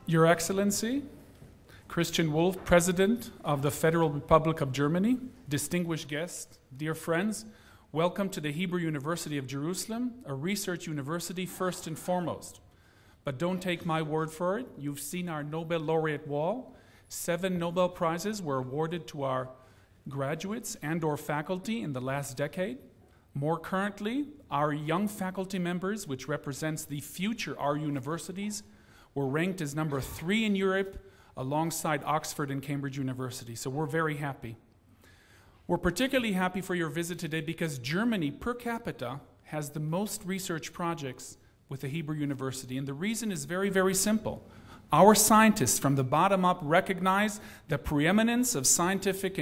Your Excellency, Christian Wulff, President of the Federal Republic of Germany, distinguished guests, dear friends, welcome to the Hebrew University of Jerusalem, a research university first and foremost. But don't take my word for it. You've seen our Nobel laureate wall. 7 Nobel Prizes were awarded to our graduates and/or faculty in the last decade. More currently, our young faculty members, which represents the future our universities, were ranked as number 3 in Europe alongside Oxford and Cambridge University. So we're very happy. We're particularly happy for your visit today because Germany per capita has the most research projects with the Hebrew University. And the reason is very, very simple. Our scientists from the bottom up recognize the preeminence of scientific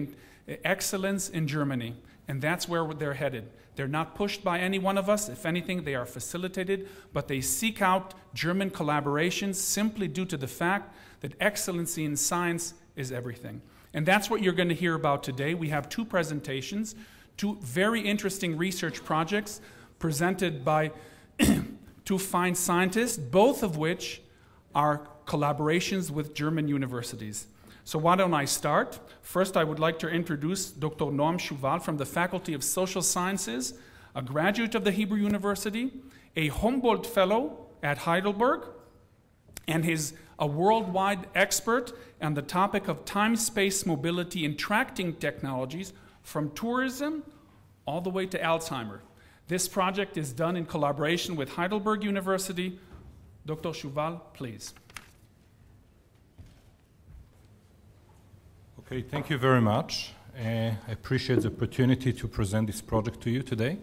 excellence in Germany. And that's where they're headed. They're not pushed by any one of us. If anything, they are facilitated, but they seek out German collaborations simply due to the fact that excellency in science is everything. And that's what you're going to hear about today. We have 2 presentations, 2 very interesting research projects presented by 2 fine scientists, both of which are collaborations with German universities. So why don't I start? First, I would like to introduce Dr. Noam Shuval from the Faculty of Social Sciences, a graduate of the Hebrew University, a Humboldt Fellow at Heidelberg, and a worldwide expert on the topic of time-space mobility in tracking technologies from tourism all the way to Alzheimer's. This project is done in collaboration with Heidelberg University. Dr. Shuval, please. Okay, thank you very much. I appreciate the opportunity to present this project to you today.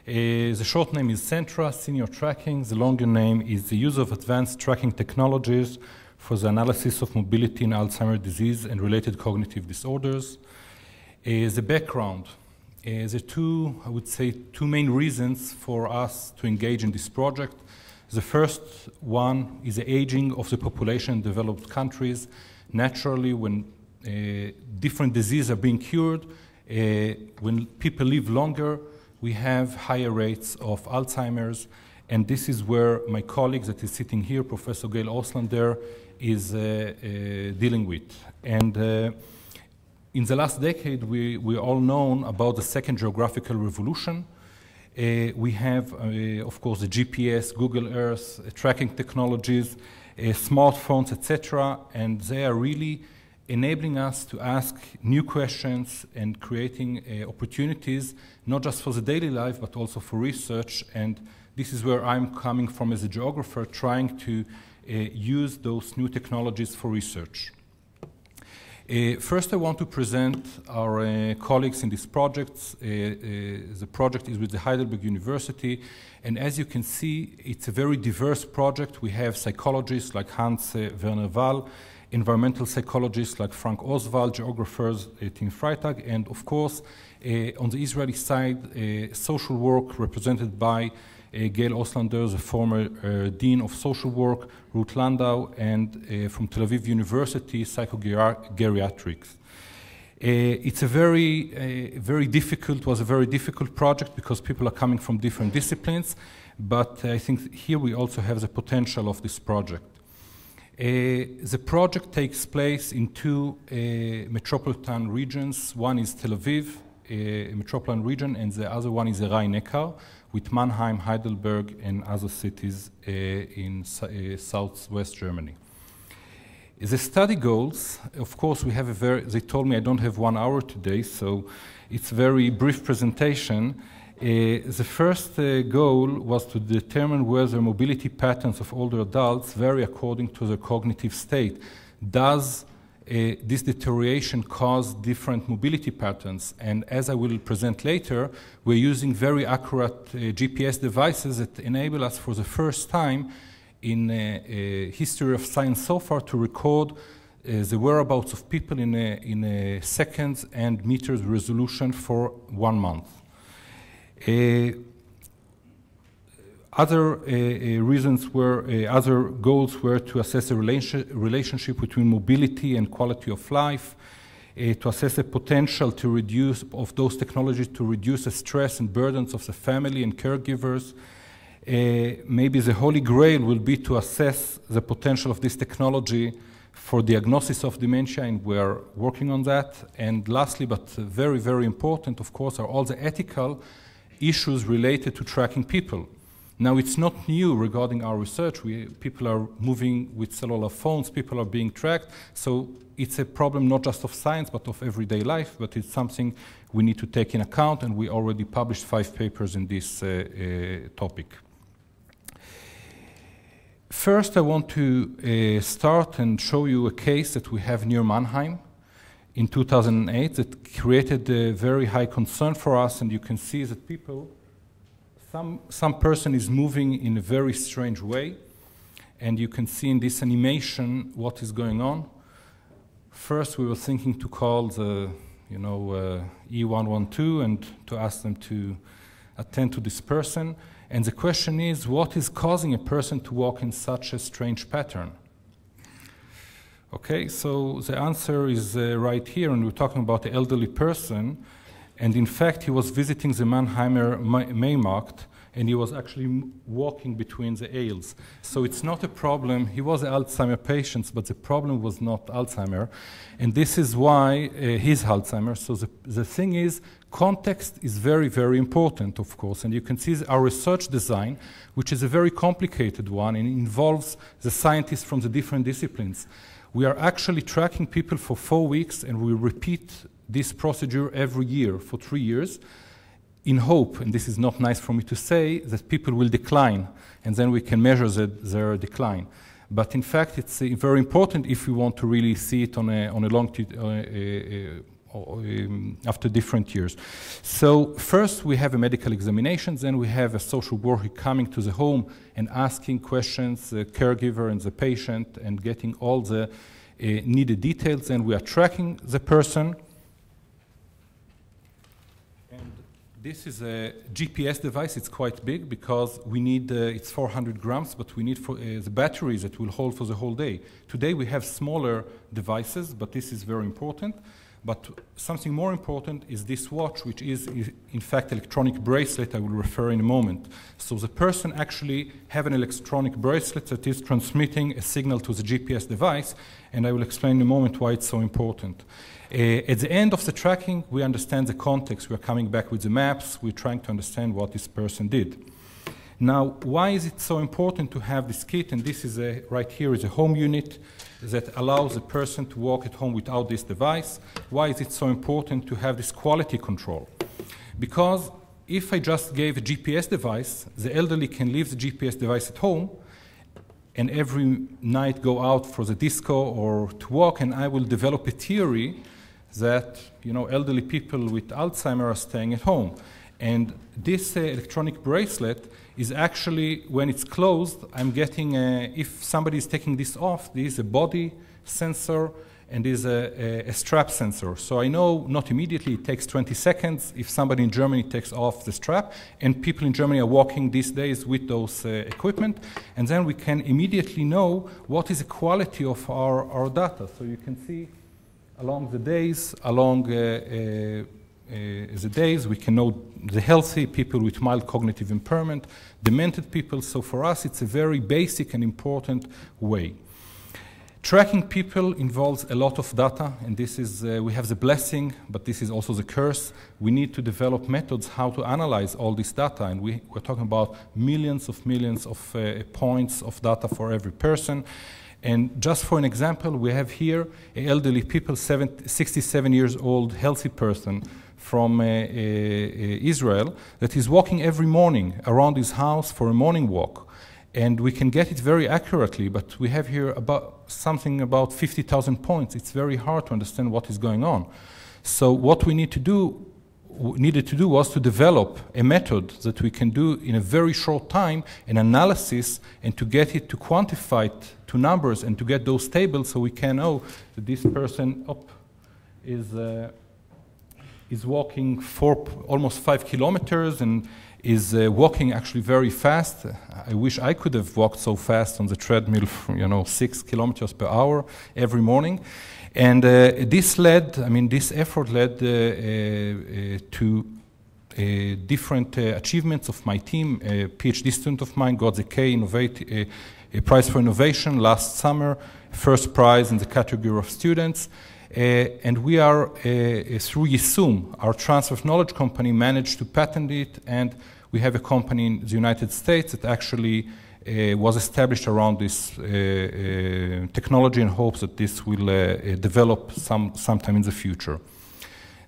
The short name is CENTRA, Senior Tracking. The longer name is the use of advanced tracking technologies for the analysis of mobility in Alzheimer's disease and related cognitive disorders. The background. There are 2 main reasons for us to engage in this project. The first one is the aging of the population in developed countries. Naturally, when different diseases are being cured, when people live longer, we have higher rates of Alzheimer's, and this is where my colleague that is sitting here, Professor Gail Oslander, is dealing with. And in the last decade, we all known about the second geographical revolution. We have, of course, the GPS, Google Earth, tracking technologies, smartphones, etc., and they are really enabling us to ask new questions and creating opportunities, not just for the daily life, but also for research. And this is where I'm coming from as a geographer, trying to use those new technologies for research. First, I want to present our colleagues in this project. The project is with the Heidelberg University, and as you can see, it's a very diverse project. We have psychologists like Hans Werner Wall, environmental psychologists like Frank Oswald, geographers Tim Freitag, and of course, on the Israeli side, social work represented by Gail Oslander, the former Dean of Social Work, Ruth Landau, and from Tel Aviv University, Psychogeriatrics. It's a very difficult project because people are coming from different disciplines, but I think here we also have the potential of this project. The project takes place in two metropolitan regions. One is Tel Aviv, a metropolitan region, and the other one is the Rhein-Neckar, with Mannheim, Heidelberg, and other cities in southwest Germany. The study goals, of course, we have they told me I don't have 1 hour today, so it's a very brief presentation. The first goal was to determine whether mobility patterns of older adults vary according to their cognitive state. Does this deterioration cause different mobility patterns? And as I will present later, we're using very accurate GPS devices that enable us for the first time in history of science so far to record the whereabouts of people in seconds and meters resolution for 1 month. Other other goals were to assess the relationship between mobility and quality of life, to assess the potential to reduce of those technologies to reduce the stress and burdens of the family and caregivers. Maybe the holy grail will be to assess the potential of this technology for diagnosis of dementia, and we're working on that. And lastly, but very, very important, of course, are all the ethical issues related to tracking people. Now, it's not new regarding our research. People are moving with cellular phones, people are being tracked, so it's a problem not just of science, but of everyday life, but it's something we need to take in account, and we already published 5 papers in this topic. First, I want to start and show you a case that we have near Mannheim in 2008 that created a very high concern for us, and you can see that people, some person is moving in a very strange way, and you can see in this animation what is going on. First, we were thinking to call the, E112 and to ask them to attend to this person. And the question is, what is causing a person to walk in such a strange pattern? Okay, so the answer is right here, and we're talking about an elderly person. And in fact, he was visiting the Mannheimer Maymarkt, and he was actually walking between the aisles. So it's not a problem. He was an Alzheimer patient, but the problem was not Alzheimer. And this is why he's Alzheimer. So the thing is, context is very, very important, of course. And you can see our research design, which is a very complicated one, and involves the scientists from the different disciplines. We are actually tracking people for 4 weeks, and we repeat this procedure every year for 3 years, in hope, and this is not nice for me to say, that people will decline, and then we can measure their decline. But in fact, it's very important if we want to really see it on a long after different years. So first we have a medical examination, then we have a social worker coming to the home and asking questions, the caregiver and the patient, and getting all the needed details, and we are tracking the person. This is a GPS device. It's quite big because we need, it's 400 grams, but we need the batteries that will hold for the whole day. Today we have smaller devices, but this is very important. But something more important is this watch, which is in fact electronic bracelet I will refer in a moment. So the person actually have an electronic bracelet that is transmitting a signal to the GPS device, and I will explain in a moment why it's so important. At the end of the tracking, we understand the context. We're coming back with the maps. We're trying to understand what this person did. Now, why is it so important to have this kit? And this is right here is a home unit that allows a person to walk at home without this device. Why is it so important to have this quality control? Because if I just gave a GPS device, the elderly can leave the GPS device at home and every night go out for the disco or to walk, and I will develop a theory that, elderly people with Alzheimer are staying at home. And this electronic bracelet is actually, when it's closed, I'm getting, if somebody is taking this off, there is a body sensor and there's a strap sensor. So I know not immediately, it takes 20 seconds if somebody in Germany takes off the strap, and people in Germany are walking these days with those equipment, and then we can immediately know what is the quality of our data. So you can see along the days, we can know the healthy people with mild cognitive impairment, demented people. So for us, it's a very basic and important way. Tracking people involves a lot of data, and this is, we have the blessing, but this is also the curse. We need to develop methods how to analyze all this data, and we're talking about millions of points of data for every person. And just for an example, we have here elderly people, 67 years old, healthy person from Israel that is walking every morning around his house for a morning walk. And we can get it very accurately, but we have here something about 50,000 points. It's very hard to understand what is going on. So what we needed to do was to develop a method that we can do in a very short time, an analysis, and to get it to quantify it to numbers and to get those tables so we can know that this person is walking almost 5 kilometers and is walking actually very fast. I wish I could have walked so fast on the treadmill, 6 kilometers per hour every morning. And this effort led to different achievements of my team. A PhD student of mine got the a prize for innovation last summer, first prize in the category of students. And we are, through Yisum, our transfer of knowledge company, managed to patent it, and we have a company in the United States that actually was established around this technology in hopes that this will develop sometime in the future.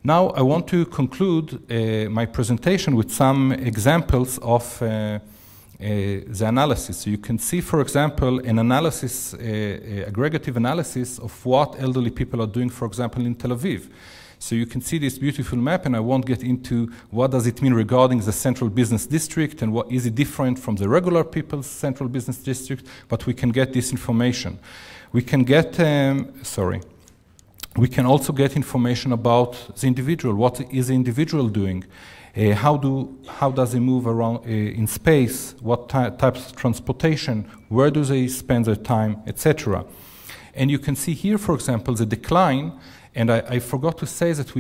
Now I want to conclude my presentation with some examples of the analysis. So you can see, for example, an analysis, aggregative analysis of what elderly people are doing, for example, in Tel Aviv. So you can see this beautiful map, and I won't get into what does it mean regarding the central business district and what is it different from the regular people's central business district, but we can get this information. We can get, we can also get information about the individual. What is the individual doing? How does he move around in space? What types of transportation? Where do they spend their time, etc. And you can see here, for example, the decline. And I forgot to say that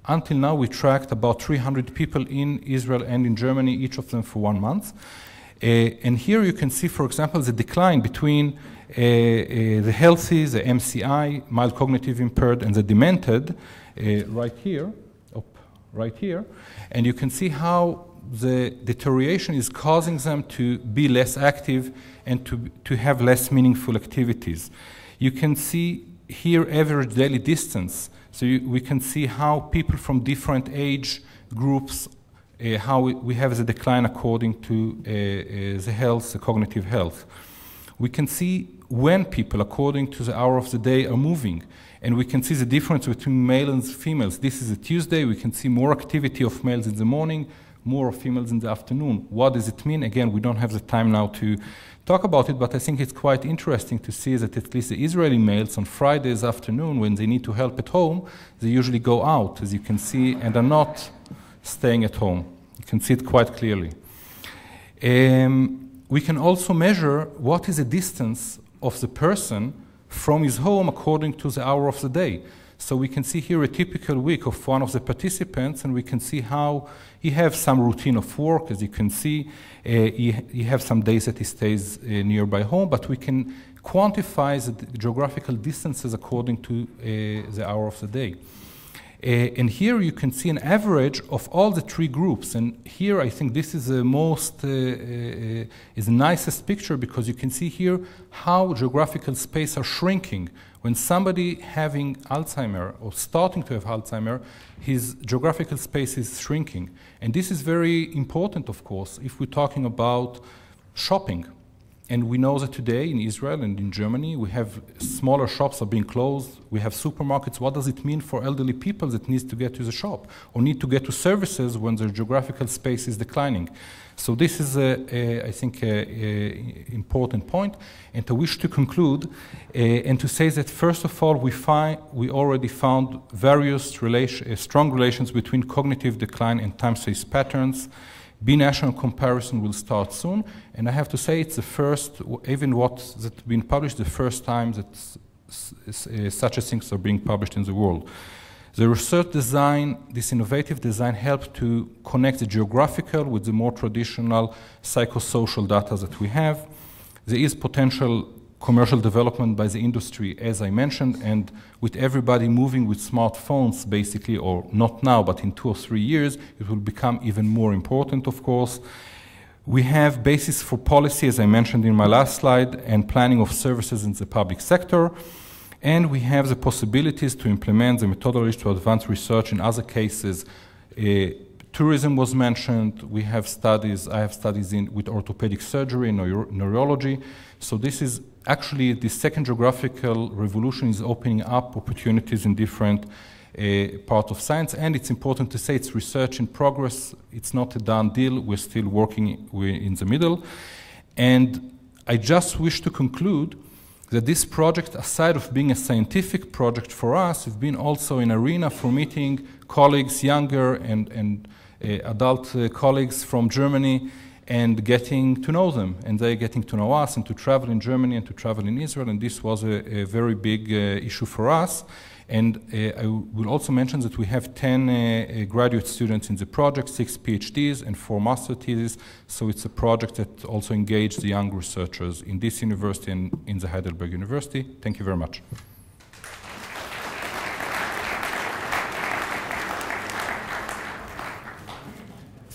until now we tracked about 300 people in Israel and in Germany, each of them for 1 month. And here you can see, for example, the decline between the healthy, the MCI, mild cognitive impaired, and the demented, right here. And you can see how the deterioration is causing them to be less active and to have less meaningful activities. You can see here average daily distance. So we can see how people from different age groups, how we have the decline according to the health, the cognitive health. We can see when people, according to the hour of the day, are moving. And we can see the difference between males and females. This is a Tuesday. We can see more activity of males in the morning, more of females in the afternoon. What does it mean? Again, we don't have the time now to talk about it, but I think it's quite interesting to see that at least the Israeli males on Fridays afternoon, when they need to help at home, they usually go out, as you can see, and are not staying at home. You can see it quite clearly. We can also measure what is the distance of the person from his home according to the hour of the day. So we can see here a typical week of one of the participants, and we can see how he has some routine of work. As you can see, he has some days that he stays nearby home, but we can quantify the geographical distances according to the hour of the day. And here you can see an average of all the 3 groups. And here I think this is the is the nicest picture, because you can see here how geographical space are shrinking. When somebody having Alzheimer or starting to have Alzheimer, his geographical space is shrinking. And this is very important, of course, if we're talking about shopping. And we know that today in Israel and in Germany, we have smaller shops are being closed. We have supermarkets. What does it mean for elderly people that need to get to the shop or need to get to services when their geographical space is declining? So this is, I think, an important point. And I wish to conclude and to say that, first of all, we already found various strong relations between cognitive decline and time space patterns. Binational comparison will start soon, and I have to say it's the first, even what's been published, the first time that such things are being published in the world. The research design, this innovative design, helped to connect the geographical with the more traditional psychosocial data that we have. There is potential commercial development by the industry, as I mentioned, and with everybody moving with smartphones, basically, or not now, but in 2 or 3 years, it will become even more important, of course. We have basis for policy, as I mentioned in my last slide, and planning of services in the public sector. And we have the possibilities to implement the methodology to advance research in other cases. Tourism was mentioned. We have studies, I have studies with orthopedic surgery and neurology. So this is actually the second geographical revolution is opening up opportunities in different parts of science. And it's important to say it's research in progress. It's not a done deal. We're still working in the middle. And I just wish to conclude that this project, aside of being a scientific project for us, has been also an arena for meeting colleagues, younger and adult colleagues from Germany, and getting to know them. And they getting to know us, and to travel in Germany and to travel in Israel. And this was a very big issue for us. And I will also mention that we have 10 graduate students in the project, 6 PhDs and 4 master theses. So it's a project that also engaged the young researchers in this university and in the Heidelberg University. Thank you very much.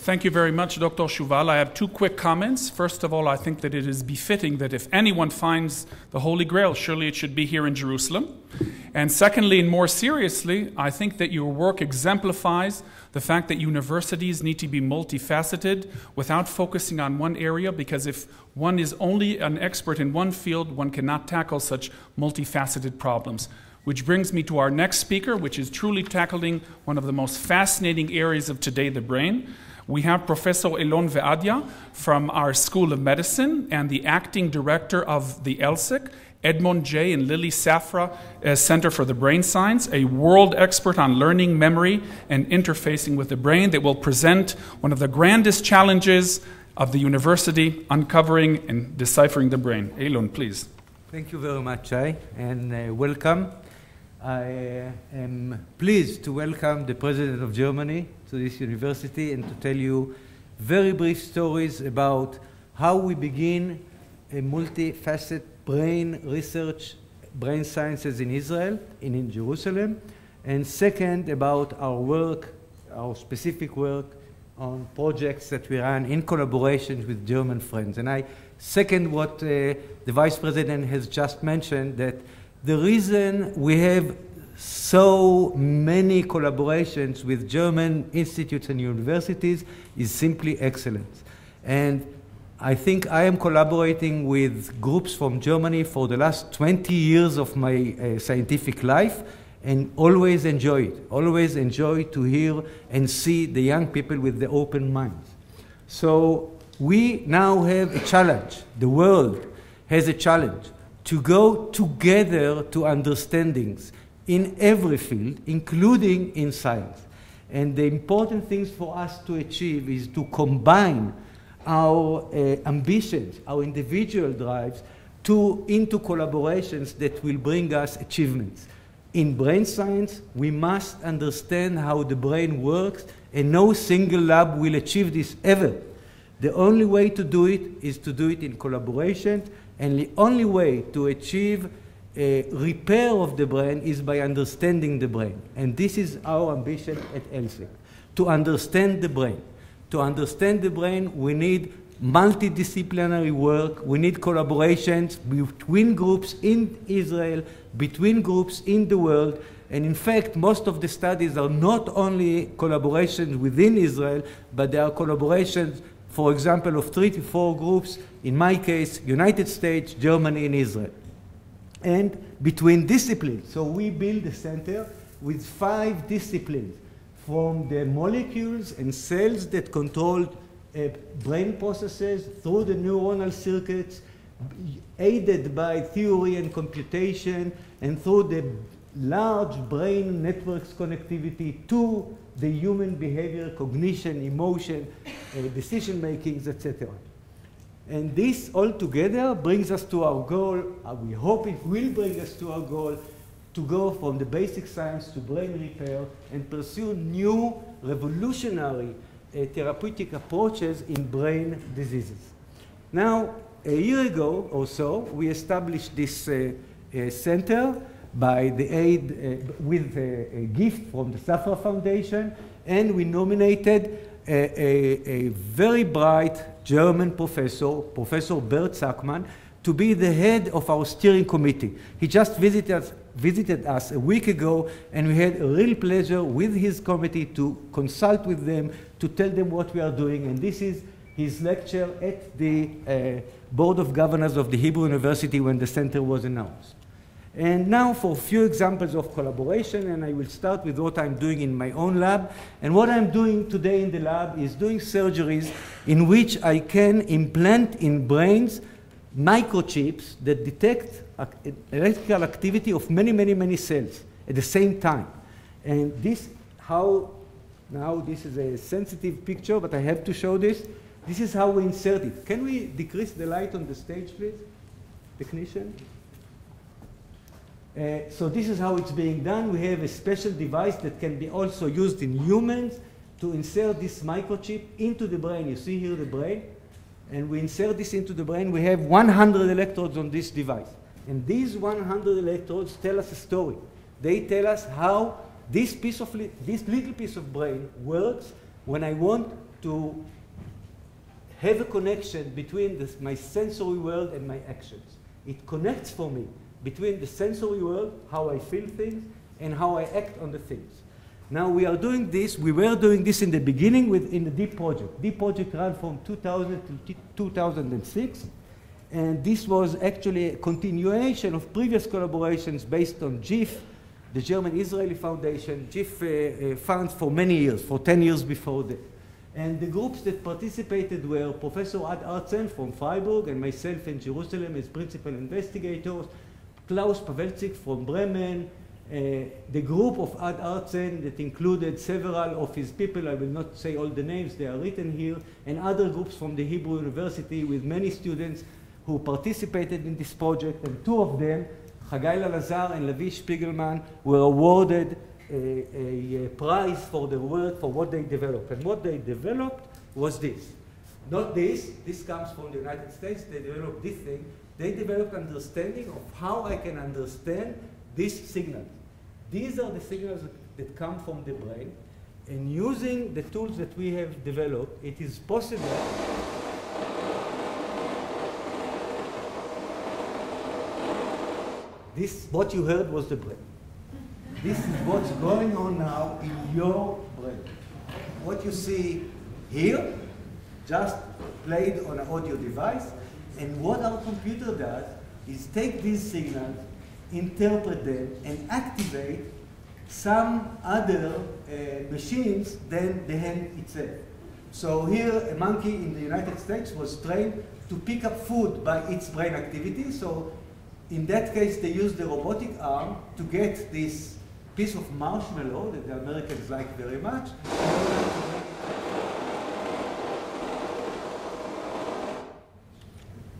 Thank you very much, Dr. Shuval. I have 2 quick comments. First of all, I think that it is befitting that if anyone finds the Holy Grail, surely it should be here in Jerusalem. And secondly, and more seriously, I think that your work exemplifies the fact that universities need to be multifaceted without focusing on one area, because if one is only an expert in one field, one cannot tackle such multifaceted problems. Which brings me to our next speaker, which is truly tackling one of the most fascinating areas of today, the brain. We have Professor Eylon Ve'adia from our School of Medicine and the acting director of the ELSIC, Edmond J. and Lily Safra Center for the Brain Science, a world expert on learning, memory, and interfacing with the brain that will present one of the grandest challenges of the university, uncovering and deciphering the brain. Eylon, please. Thank you very much, Shai, and welcome. I am pleased to welcome the President of Germany to this university and to tell you very brief stories about how we begin a multifaceted brain research, brain sciences in Israel and in Jerusalem. And second, about our work, our specific work on projects that we run in collaboration with German friends. And I second what the Vice President has just mentioned, that the reason we have so many collaborations with German institutes and universities is simply excellence. And I think I am collaborating with groups from Germany for the last 20 years of my scientific life, and always enjoy it. Always enjoy to hear and see the young people with the open minds. So we now have a challenge. The world has a challenge to go together to understandings in every field, including in science. And the important things for us to achieve is to combine our ambitions, our individual drives, into collaborations that will bring us achievements. In brain science, we must understand how the brain works, and no single lab will achieve this ever. The only way to do it is to do it in collaboration, and the only way to achieve a repair of the brain is by understanding the brain. And this is our ambition at ELSIC, to understand the brain. To understand the brain, we need multidisciplinary work, we need collaborations between groups in Israel, between groups in the world, and in fact, most of the studies are not only collaborations within Israel, but they are collaborations, for example, of 3 to 4 groups, in my case, United States, Germany, and Israel. And between disciplines, so we build a center with 5 disciplines, from the molecules and cells that control brain processes through the neuronal circuits, aided by theory and computation, and through the large brain networks connectivity to the human behavior, cognition, emotion, decision makings, etc. And this all together brings us to our goal. We hope it will bring us to our goal to go from the basic science to brain repair and pursue new revolutionary therapeutic approaches in brain diseases. Now, a year ago or so, we established this center by the aid with a gift from the Safra Foundation, and we nominated a very bright German professor, Professor Bert Sackmann, to be the head of our steering committee. He just visited us a week ago, and we had a real pleasure with his committee to consult with them, to tell them what we are doing, and this is his lecture at the Board of Governors of the Hebrew University when the center was announced. And now for a few examples of collaboration, and I will start with what I'm doing in my own lab. And what I'm doing today in the lab is doing surgeries in which I can implant in brains microchips that detect electrical activity of many, many, many cells at the same time. And this, now this is a sensitive picture, but I have to show this. This is how we insert it. Can we decrease the light on the stage, please, technician? So this is how it's being done. We have a special device that can be also used in humans to insert this microchip into the brain. You see here the brain. And we insert this into the brain. We have 100 electrodes on this device. And these 100 electrodes tell us a story. They tell us how this little piece of brain works when I want to have a connection between my sensory world and my actions. It connects for me between the sensory world, how I feel things, and how I act on the things. Now we are doing this, we were doing this in the beginning in the DEEP project. DEEP project ran from 2000 to 2006, and this was actually a continuation of previous collaborations based on GIF, the German-Israeli Foundation. GIF funds for many years, for 10 years before that. And the groups that participated were Professor Ad Artsen from Freiburg and myself in Jerusalem as principal investigators, Klaus Pavelczyk from Bremen, the group of Ad Artsen that included several of his people. I will not say all the names, they are written here, and other groups from the Hebrew University with many students who participated in this project, and two of them, Chagai Lalazar and Lavi Spiegelman, were awarded a prize for their work, for what they developed. And what they developed was this. Not this. This comes from the United States. They developed this thing. They developed understanding of how I can understand these signals. These are the signals that come from the brain. And using the tools that we have developed, it is possible. What you heard was the brain. This is what's going on now in your brain. What you see here, just played on an audio device, and what our computer does is take these signals, interpret them, and activate some other machines than the hand itself. So here, a monkey in the United States was trained to pick up food by its brain activity. So in that case, they used the robotic arm to get this piece of marshmallow that the Americans like very much.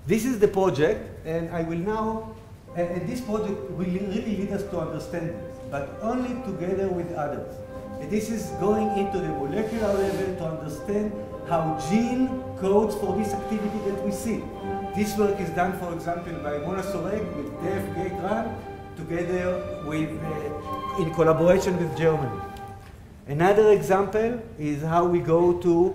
This is the project, and I will now, and this project will really lead us to understand this, but only together with others. And this is going into the molecular level to understand how gene codes for this activity that we see. This work is done, for example, by Mona Soreg with Def Gatran, together with, in collaboration with Germany. Another example is how we go to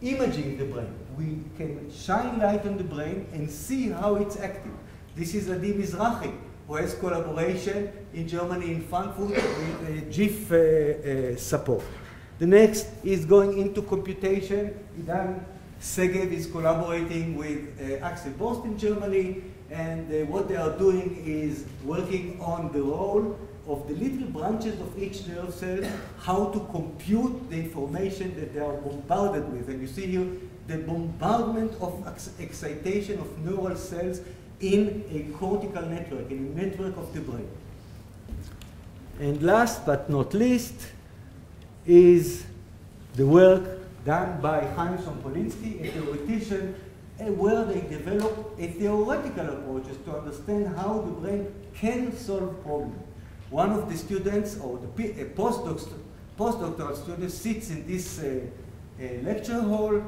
imaging the brain. We can shine light on the brain and see how it's active. This is Adi Mizrahi, who has collaboration in Germany, in Frankfurt, with GIF support. The next is going into computation. Idan Segev is collaborating with Axel Borst in Germany, and what they are doing is working on the role of the little branches of each nerve cell, how to compute the information that they are bombarded with. And you see here the bombardment of excitation of neural cells in a cortical network, in a network of the brain. And last but not least is the work done by Chaim Sompolinsky, a theoretician, where they developed a theoretical approaches to understand how the brain can solve problems. One of the students, or a postdoctoral student, sits in this lecture hall,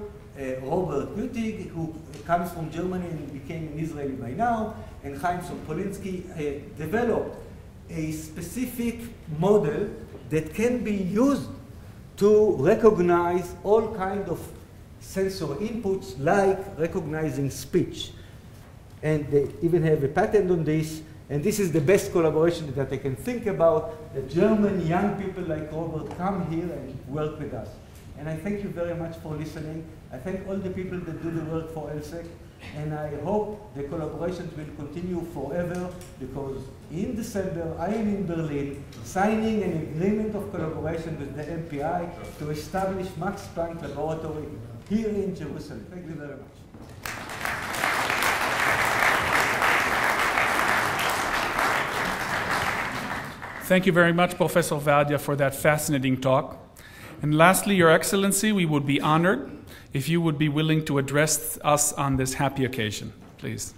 Robert Gütig, who comes from Germany and became an Israeli by now, and Chaim Sompolinsky developed a specific model that can be used to recognize all kinds of sensory inputs, like recognizing speech. And they even have a patent on this, and this is the best collaboration that I can think about, that German young people like Robert come here and work with us. And I thank you very much for listening. I thank all the people that do the work for ELSEC, and I hope the collaborations will continue forever, because in December I am in Berlin signing an agreement of collaboration with the MPI to establish Max Planck Laboratory here in Jerusalem. Thank you very much. Thank you very much, Professor Vadia, for that fascinating talk. And lastly, Your Excellency, we would be honored if you would be willing to address us on this happy occasion, please.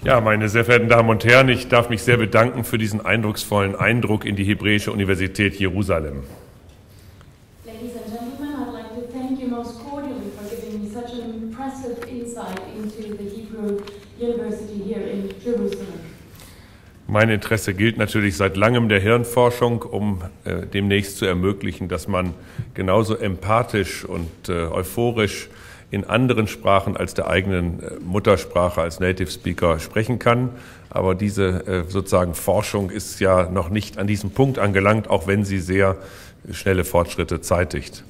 Ja, meine sehr verehrten Damen und Herren, ich darf mich sehr bedanken für diesen eindrucksvollen Eindruck in die Hebräische Universität Jerusalem. Ladies and gentlemen, I'd like to thank you most cordially for giving me such an impressive insight into the Hebrew University here in Jerusalem. Mein Interesse gilt natürlich seit langem der Hirnforschung, um demnächst zu ermöglichen, dass man genauso empathisch und euphorisch in anderen Sprachen als der eigenen Muttersprache als Native Speaker sprechen kann. Aber diese sozusagen Forschung ist ja noch nicht an diesem Punkt angelangt, auch wenn sie sehr schnelle Fortschritte zeitigt.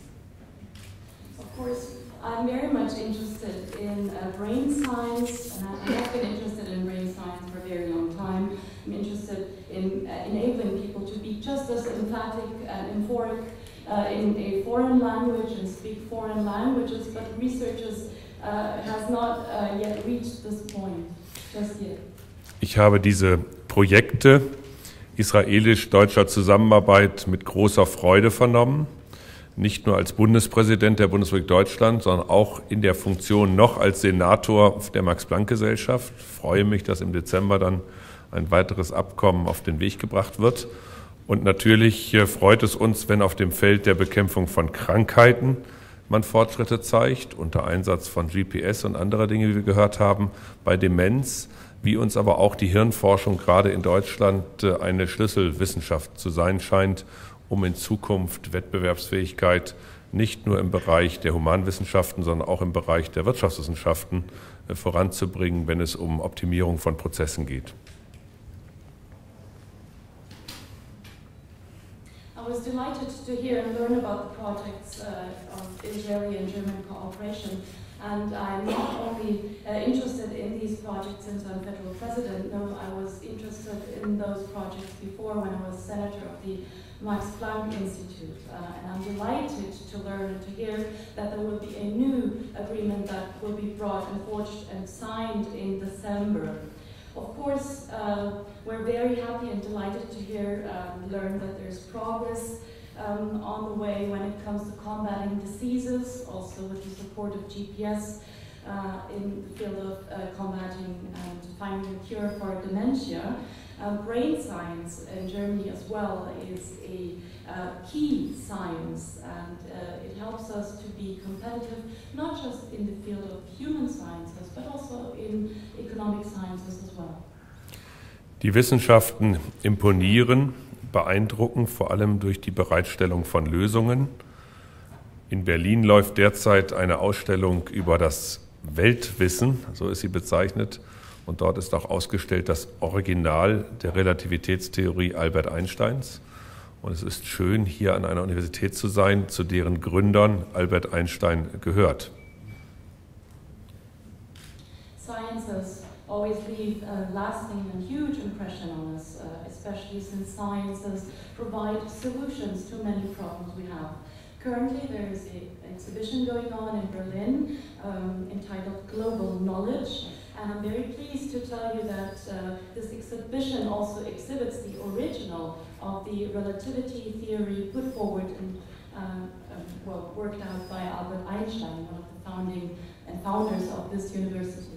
Of course, I'm very much interested in brain science, and I have been interested in brain science for a very long time. I'm interested in enabling people to be just as emphatic and euphoric in a foreign language and speak foreign languages, but researchers has not yet reached this point just yet. Ich habe diese Projekte israelisch-deutscher Zusammenarbeit mit großer Freude vernommen, nicht nur als Bundespräsident der Bundesrepublik Deutschland, sondern auch in der Funktion noch als Senator der Max-Planck-Gesellschaft. Ich freue mich, dass im Dezember dann ein weiteres Abkommen auf den Weg gebracht wird. Und natürlich freut es uns, wenn auf dem Feld der Bekämpfung von Krankheiten man Fortschritte zeigt, unter Einsatz von GPS und anderer Dinge, wie wir gehört haben, bei Demenz, wie uns aber auch die Hirnforschung gerade in Deutschland eine Schlüsselwissenschaft zu sein scheint, um in Zukunft Wettbewerbsfähigkeit nicht nur im Bereich der Humanwissenschaften, sondern auch im Bereich der Wirtschaftswissenschaften voranzubringen, wenn es um Optimierung von Prozessen geht. I was delighted to hear and learn about the projects of Israeli and German cooperation, and I'm not only interested in these projects since I'm federal president. No, I was interested in those projects before when I was senator of the Max Planck Institute, and I'm delighted to learn and to hear that there will be a new agreement that will be brought and forged and signed in December. Of course, we're very happy and delighted to learn that there's progress on the way when it comes to combating diseases, also with the support of GPS in the field of combating and finding a cure for dementia. Brain science in Germany as well is a key science, and it helps us to be competitive, not just in the field of human sciences, but also in economic sciences as well. Die Wissenschaften imponieren, beeindrucken, vor allem durch die Bereitstellung von Lösungen. In Berlin läuft derzeit eine Ausstellung über das Weltwissen, so ist sie bezeichnet, und dort ist auch ausgestellt das Original der Relativitätstheorie Albert Einsteins. Und es ist schön, hier an einer Universität zu sein, zu deren Gründern Albert Einstein gehört. Science has always leave a lasting and huge impression on us, especially since sciences provide solutions to many problems we have. Currently, there is an exhibition going on in Berlin entitled Global Knowledge, and I'm very pleased to tell you that this exhibition also exhibits the original of the relativity theory put forward and worked out by Albert Einstein, one of the founding and founders of this university.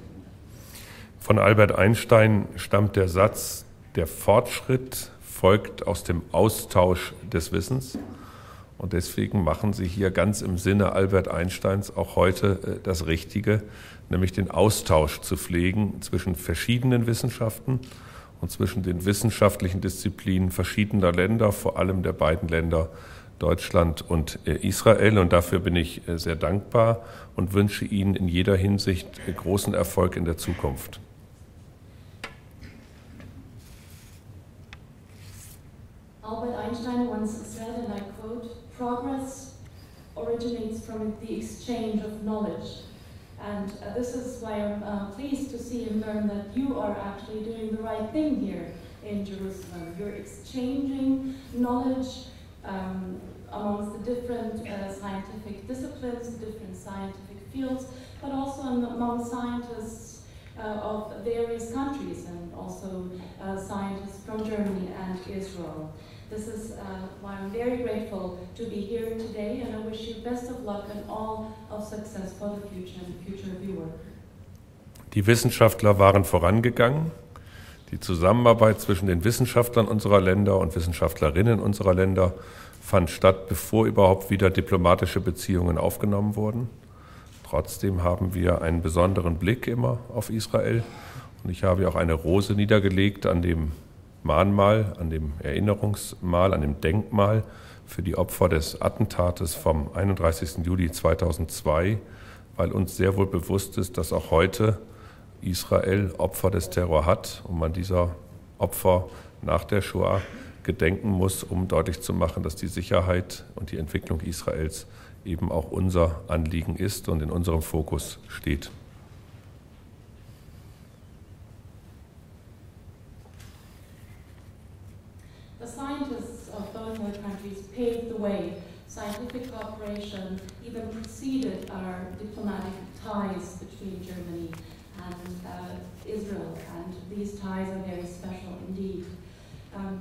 Von Albert Einstein stammt der Satz, der Fortschritt folgt aus dem Austausch des Wissens. Und deswegen machen Sie hier ganz im Sinne Albert Einsteins auch heute das Richtige, nämlich den Austausch zu pflegen zwischen verschiedenen Wissenschaften und zwischen den wissenschaftlichen Disziplinen verschiedener Länder, vor allem der beiden Länder Deutschland und Israel. Und dafür bin ich sehr dankbar und wünsche Ihnen in jeder Hinsicht großen Erfolg in der Zukunft. Albert Einstein once said, and I quote, "Progress originates from the exchange of knowledge." And this is why I'm pleased to see and learn that you are actually doing the right thing here in Jerusalem. You're exchanging knowledge amongst the different scientific disciplines, the different scientific fields, but also among scientists of various countries and also scientists from Germany and Israel. This is why I'm very grateful to be here today, and I wish you best of luck and all of success for the future and the future of your work. Die Wissenschaftler waren vorangegangen. Die Zusammenarbeit zwischen den Wissenschaftlern unserer Länder und Wissenschaftlerinnen unserer Länder fand statt, bevor überhaupt wieder diplomatische Beziehungen aufgenommen wurden. Trotzdem haben wir einen besonderen Blick immer auf Israel. Und ich habe auch eine Rose niedergelegt an dem Mahnmal, an dem Erinnerungsmal, an dem Denkmal für die Opfer des Attentates vom 31. Juli 2002, weil uns sehr wohl bewusst ist, dass auch heute Israel Opfer des Terror hat und man dieser Opfer nach der Shoah gedenken muss, um deutlich zu machen, dass die Sicherheit und die Entwicklung Israels eben auch unser Anliegen ist und in unserem Fokus steht. The scientists of both our countries paved the way. Scientific cooperation even preceded our diplomatic ties between Germany and Israel, and these ties are very special indeed.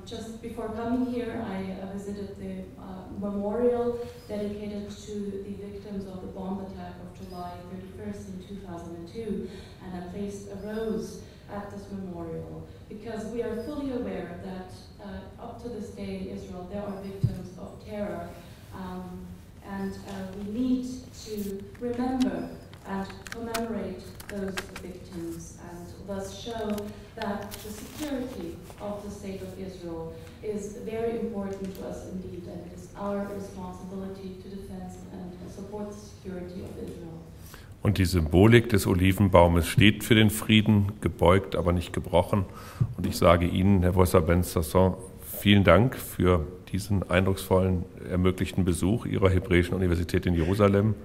Just before coming here, I visited the memorial dedicated to the victims of the bomb attack of July 31st in 2002, and I placed a rose at this memorial because we are fully aware that up to this day in Israel there are victims of terror, and we need to remember and commemorate those victims and thus show that the security of the state of Israel is very important to us indeed, and it is our responsibility to defend and support the security of Israel. Und die Symbolik des Olivenbaumes steht für den Frieden, gebeugt, aber nicht gebrochen. Und ich sage Ihnen, Herr Professor Ben-Sasson, vielen Dank für diesen eindrucksvollen ermöglichten Besuch Ihrer Hebräischen Universität in Jerusalem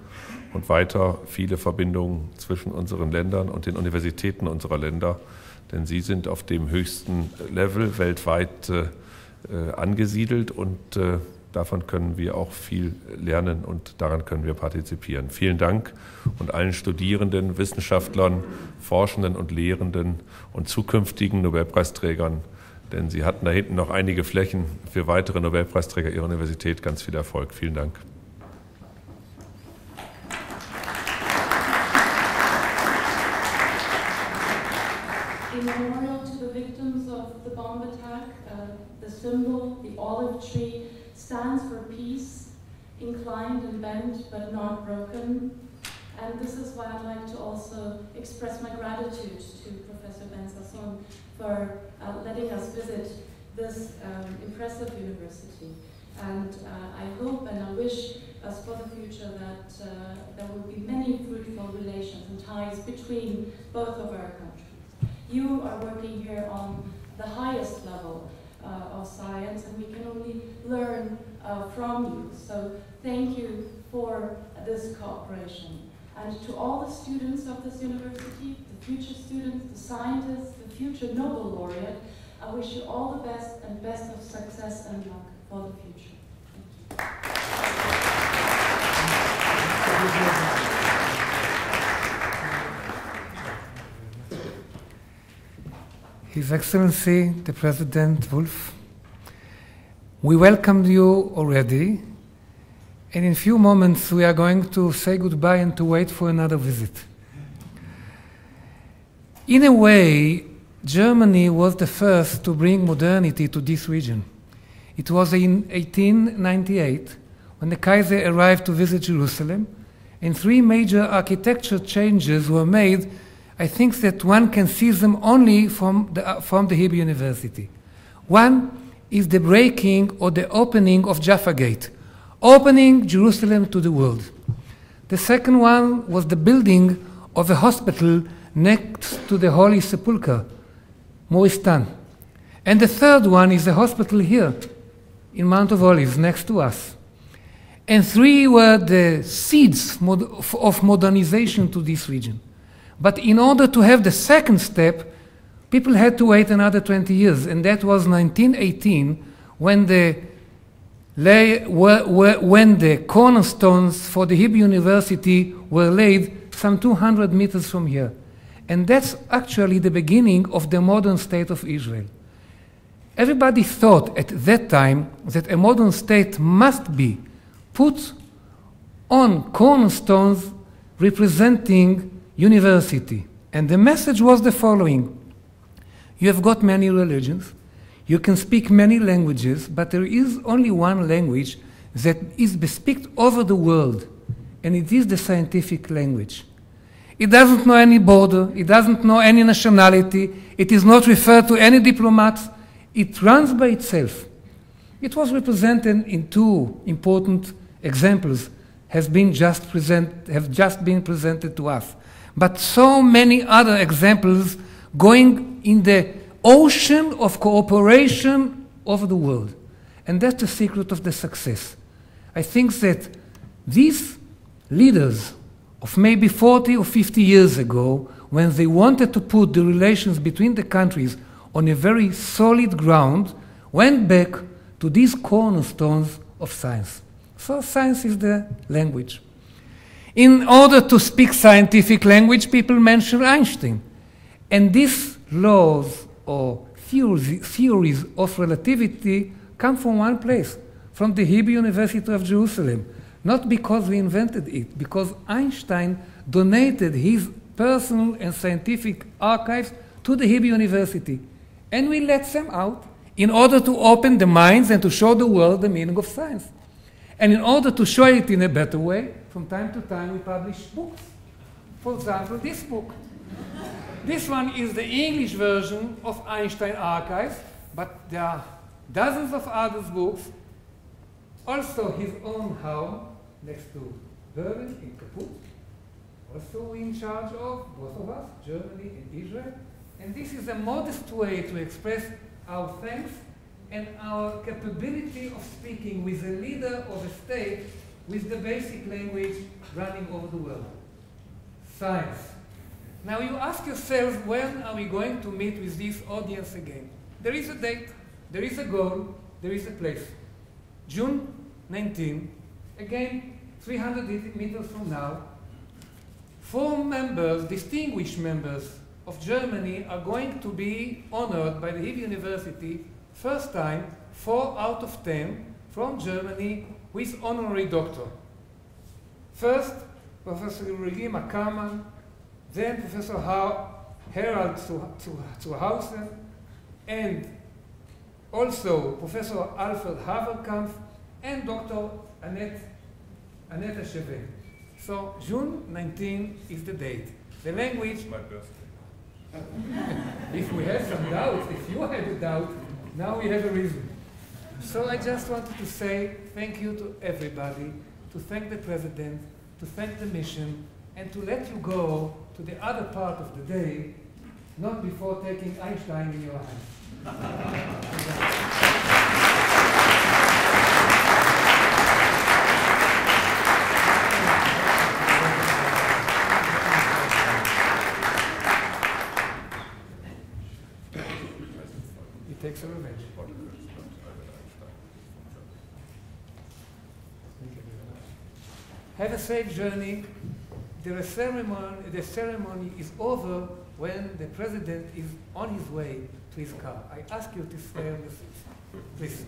und weiter viele Verbindungen zwischen unseren Ländern und den Universitäten unserer Länder, denn sie sind auf dem höchsten Level weltweit angesiedelt und davon können wir auch viel lernen und daran können wir partizipieren. Vielen Dank und allen Studierenden, Wissenschaftlern, Forschenden und Lehrenden und zukünftigen Nobelpreisträgern, denn Sie hatten da hinten noch einige Flächen für weitere Nobelpreisträger Ihrer Universität. Ganz viel Erfolg. Vielen Dank. In memorial to the victims of the bomb attack, the symbol, the olive tree, stands for peace, inclined and bent but not broken. And this is why I'd like to also express my gratitude to Professor Ben-Sasson for letting us visit this impressive university. And I hope and I wish us for the future that there will be many fruitful relations and ties between both of our countries. You are working here on the highest level of science, and we can only learn from you. So thank you for this cooperation. And to all the students of this university, the future students, the scientists, the future Nobel laureate, I wish you all the best and best of success and luck for the future. His Excellency, the President Wolf, we welcomed you already, and in a few moments we are going to say goodbye and to wait for another visit. In a way, Germany was the first to bring modernity to this region. It was in 1898 when the Kaiser arrived to visit Jerusalem, and three major architecture changes were made. I think that one can see them only from the Hebrew University. One is the breaking or the opening of Jaffa Gate, opening Jerusalem to the world. The second one was the building of a hospital next to the Holy Sepulchre, Moristan. And the third one is a hospital here in Mount of Olives, next to us. And three were the seeds of modernization to this region. But in order to have the second step, people had to wait another 20 years, and that was 1918, when the cornerstones for the Hebrew University were laid some 200 meters from here. And that's actually the beginning of the modern state of Israel. Everybody thought at that time that a modern state must be put on cornerstones representing university. And the message was the following: you have got many religions, you can speak many languages, but there is only one language that is bespeaked over the world, and it is the scientific language. It doesn't know any border, it doesn't know any nationality, it is not referred to any diplomats, it runs by itself. It was represented in two important examples, have just been presented to us. But so many other examples going in the ocean of cooperation over the world. And that's the secret of the success. I think that these leaders of maybe 40 or 50 years ago, when they wanted to put the relations between the countries on a very solid ground, went back to these cornerstones of science. So science is the language. In order to speak scientific language, people mention Einstein. And these laws or theories of relativity come from one place, from the Hebrew University of Jerusalem. Not because we invented it, because Einstein donated his personal and scientific archives to the Hebrew University. And we let them out in order to open the minds and to show the world the meaning of science. And in order to show it in a better way, from time to time we publish books. For example, this book. This one is the English version of Einstein Archives, but there are dozens of other books. Also his own home, next to Berlin in Kaput. Also in charge of, both of us, Germany and Israel. And this is a modest way to express our thanks and our capability of speaking with a leader of a state with the basic language running over the world. Science. Now you ask yourselves, when are we going to meet with this audience again? There is a date, there is a goal, there is a place. June 19, again, 300 meters from now, 4 members, distinguished members of Germany are going to be honored by the Hebrew University, first time, 4 out of 10 from Germany with honorary doctor. First, Professor Ulrike Ackermann, then Professor Harald Zuhausen, and also Professor Alfred Haverkampf, and Dr. Annette Chevet. So June 19 is the date. The language... It's my birthday. If we have some doubts, if you have a doubt, now we have a reason. So I just wanted to say thank you to everybody, to thank the President, to thank the mission, and to let you go to the other part of the day, not before taking Einstein in your hands. Have a safe journey. The ceremony is over when the president is on his way to his car. I ask you to stay on your seats, please.